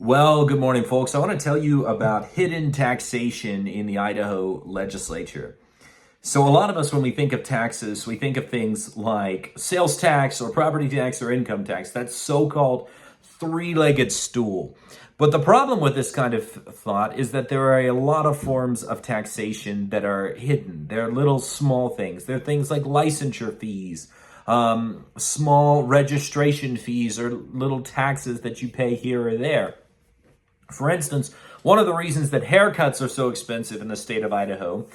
Well, good morning, folks. I want to tell you about hidden taxation in the Idaho legislature. So, a lot of us, when we think of taxes, we think of things like sales tax or property tax or income tax, that so called three-legged stool. But the problem with this kind of thought is that there are a lot of forms of taxation that are hidden. They're little small things. They're things like licensure fees, small registration fees, or little taxes that you pay here or there. For instance, one of the reasons that haircuts are so expensive in the state of Idaho,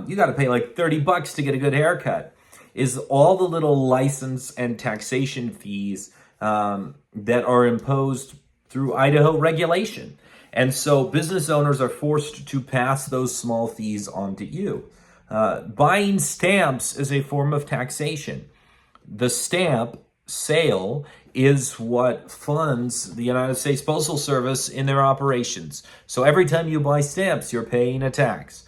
you got to pay like $30 to get a good haircut, is all the little license and taxation fees that are imposed through Idaho regulation. And so business owners are forced to pass those small fees on to you. Buying stamps is a form of taxation. The stamp sale is what funds the United States Postal Service in their operations. So every time you buy stamps, you're paying a tax.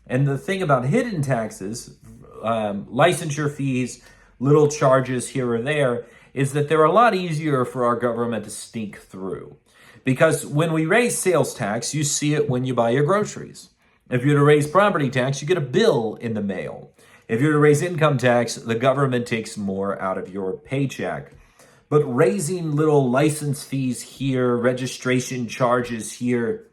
And the thing about hidden taxes, licensure fees, little charges here or there, is that they're a lot easier for our government to sneak through. Because when we raise sales tax, you see it when you buy your groceries. If you're to raise property tax, you get a bill in the mail. If you're to raise income tax, the government takes more out of your paycheck. But raising little license fees here, registration charges here,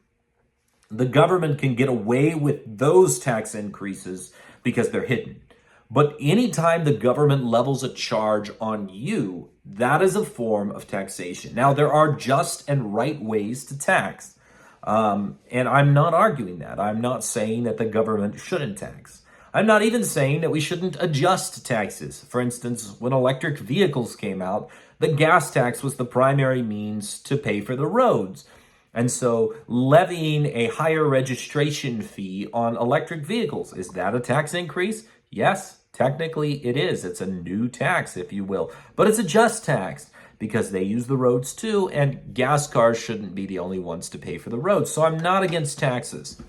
the government can get away with those tax increases because they're hidden. But anytime the government levels a charge on you, that is a form of taxation. Now, there are just and right ways to tax. And I'm not arguing that. I'm not saying that the government shouldn't tax. I'm not even saying that we shouldn't adjust taxes. For instance, when electric vehicles came out, the gas tax was the primary means to pay for the roads. And so levying a higher registration fee on electric vehicles, is that a tax increase? Yes, technically it is. It's a new tax, if you will. But it's a just tax because they use the roads too, and gas cars shouldn't be the only ones to pay for the roads. So I'm not against taxes.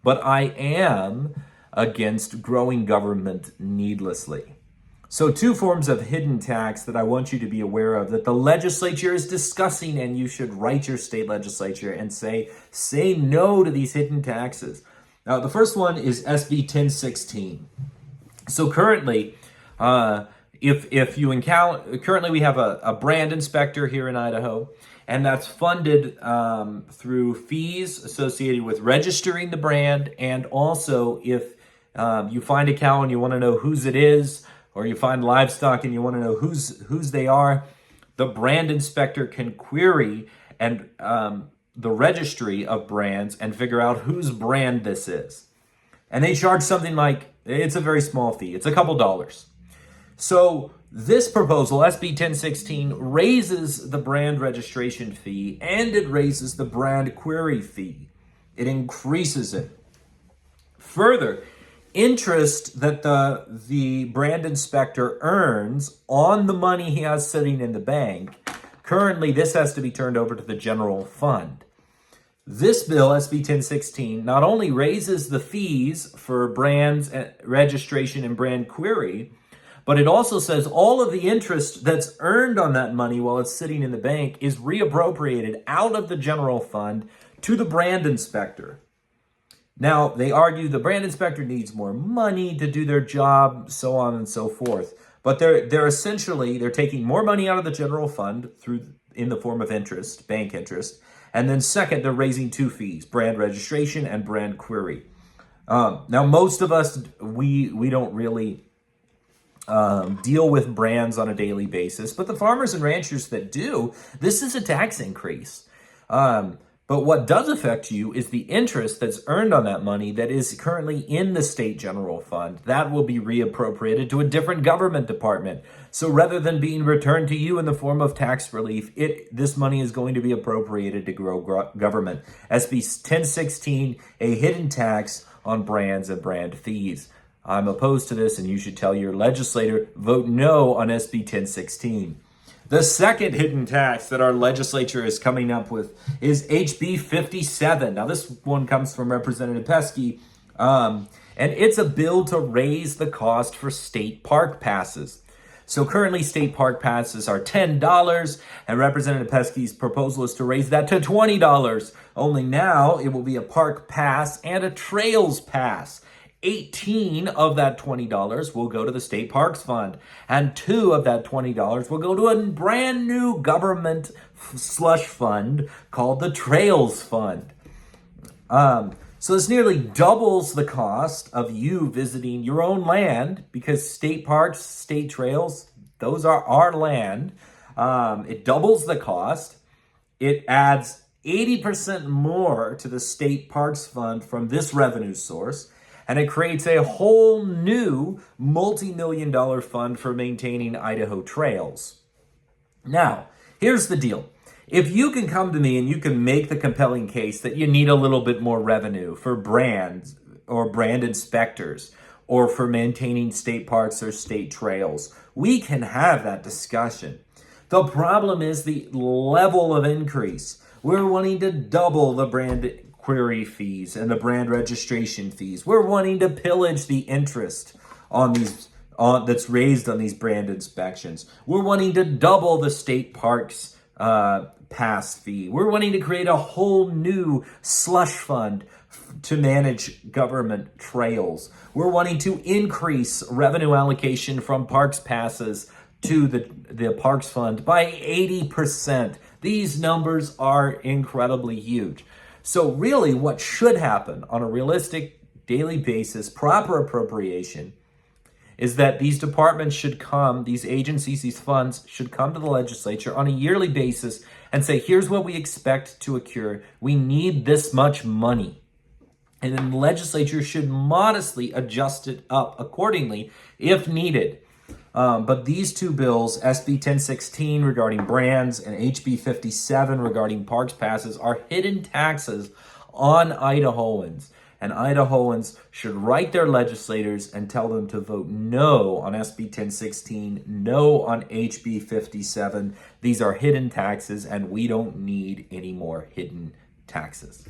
But I am against growing government needlessly. So two forms of hidden tax that I want you to be aware of that the legislature is discussing, and you should write your state legislature and say no to these hidden taxes. Now, the first one is SB 1016. So currently, if you encounter, currently we have a brand inspector here in Idaho, and that's funded through fees associated with registering the brand, and also if you find a cow and you want to know whose it is, or you find livestock and you want to know whose they are, the brand inspector can query and the registry of brands and figure out whose brand this is. And they charge something like, it's a very small fee. It's a couple dollars. So this proposal, SB 1016, raises the brand registration fee and it raises the brand query fee. It increases it. Further, interest that the brand inspector earns on the money he has sitting in the bank, currently this has to be turned over to the general fund. This bill, SB 1016, not only raises the fees for brands registration and brand query, but it also says all of the interest that's earned on that money while it's sitting in the bank is reappropriated out of the general fund to the brand inspector. Now, they argue the brand inspector needs more money to do their job, so on and so forth. But they're essentially taking more money out of the general fund in the form of interest, bank interest. And then second, they're raising two fees, brand registration and brand query. Now, most of us, we don't really deal with brands on a daily basis, but the farmers and ranchers that do, this is a tax increase. But what does affect you is the interest that's earned on that money that is currently in the state general fund. That will be reappropriated to a different government department. So rather than being returned to you in the form of tax relief, this money is going to be appropriated to grow government. SB 1016, a hidden tax on brands and brand fees. I'm opposed to this, and you should tell your legislator, vote no on SB 1016. The second hidden tax that our legislature is coming up with is HB 57. Now, this one comes from Representative Pesky, and it's a bill to raise the cost for state park passes. So currently state park passes are $10, and Representative Pesky's proposal is to raise that to $20. Only now it will be a park pass and a trails pass. 18 of that $20 will go to the State Parks Fund, and 2 of that $20 will go to a brand new government slush fund called the Trails Fund. So this nearly doubles the cost of you visiting your own land, because state parks, state trails, those are our land. It doubles the cost. It adds 80% more to the State Parks Fund from this revenue source. And it creates a whole new multi-million-dollar fund for maintaining Idaho trails. Now, here's the deal. If you can come to me and you can make the compelling case that you need a little bit more revenue for brands or brand inspectors or for maintaining state parks or state trails, we can have that discussion. The problem is the level of increase. We're wanting to double the brand query fees and the brand registration fees. We're wanting to pillage the interest on these that's raised on these brand inspections. We're wanting to double the state parks pass fee. We're wanting to create a whole new slush fund to manage government trails. We're wanting to increase revenue allocation from parks passes to the Parks Fund by 80%. These numbers are incredibly huge. So really what should happen on a realistic daily basis, proper appropriation, is that these departments should come, these agencies, these funds should come to the legislature on a yearly basis and say, here's what we expect to occur. We need this much money. And then the legislature should modestly adjust it up accordingly if needed. But these two bills, SB 1016 regarding brands and HB 57 regarding parks passes, are hidden taxes on Idahoans. And Idahoans should write their legislators and tell them to vote no on SB 1016, no on HB 57. These are hidden taxes, and we don't need any more hidden taxes.